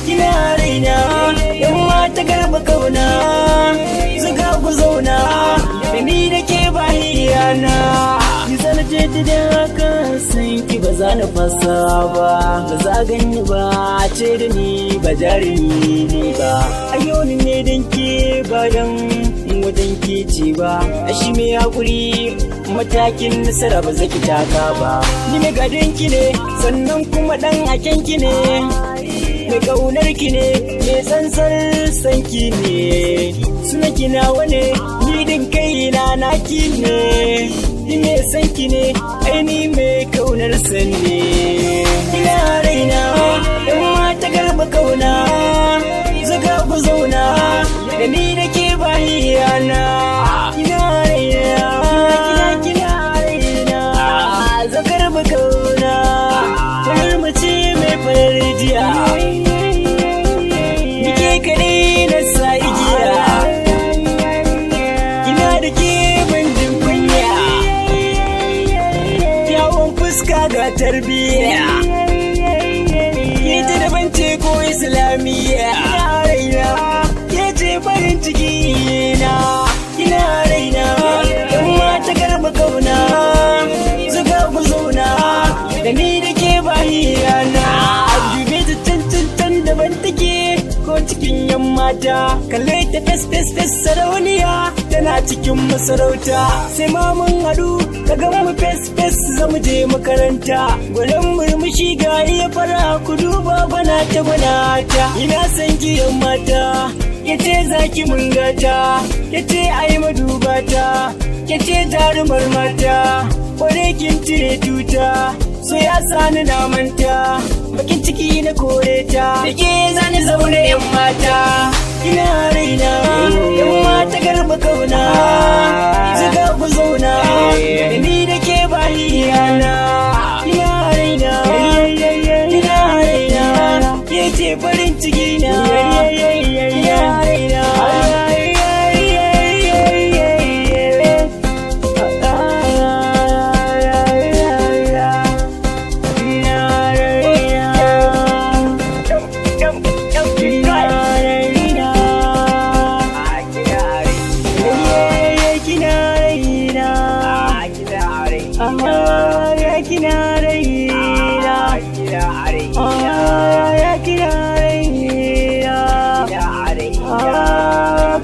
Kina raina yan mata garba kauna, zuga ku zauna da ni da ke ba hiyana. Ki zana je da haka san ki ba za na fasa ba, ba za gani ba ce da ni ba jarumi ne ba. Ayo ni ne dan ke bayan wajen ke ce ba, a shi mai hakuri matakin nasara ba zaki taka ba. Ni mai gadon ki ne sannan kuma dan haken ki ne, mai kaunar ki ne mai tsantsar san ki ne. Suna kina wane ni din kai na naki ne, ni mai san ki ne aini mai kaunar san ne. Ina raina yan mata garba kauna, zaga ku zauna da ni da ke ba hiyana. Kina raina kina raina zagar ba kauna, kamar mace mai farar jiya, nike kare na sa igiya. Kina da ke bandin kunya, kyawun fuska ga tarbiyya, ke ta daban ce ko islamiyya. Ke ce farin ciki na, kina raina yan mata garba kauna, zuga ku zauna da ni da ke ba hiyana. Dube ta can daban take ko cikin yan mata, kalle ta fes sarauniya tana cikin masarauta. Sai ma mun haɗu ka ga mu fes zamu je makaranta, gwanin murmushi ga iya fara ku duba bana ta. Ina san ki yan mata, yace zaki mun gata, yace ai madubata, yace jarumar mata, kware kin cire tuta, so ya sani na manta, bakin ciki na kore ta, da ke zani zaune yan mata. Ina raina yan mata garba kauna, zuga ku zauna da ni da ke ba hiyana. Ina raina ke ce farin ciki na, ina raina.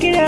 Kina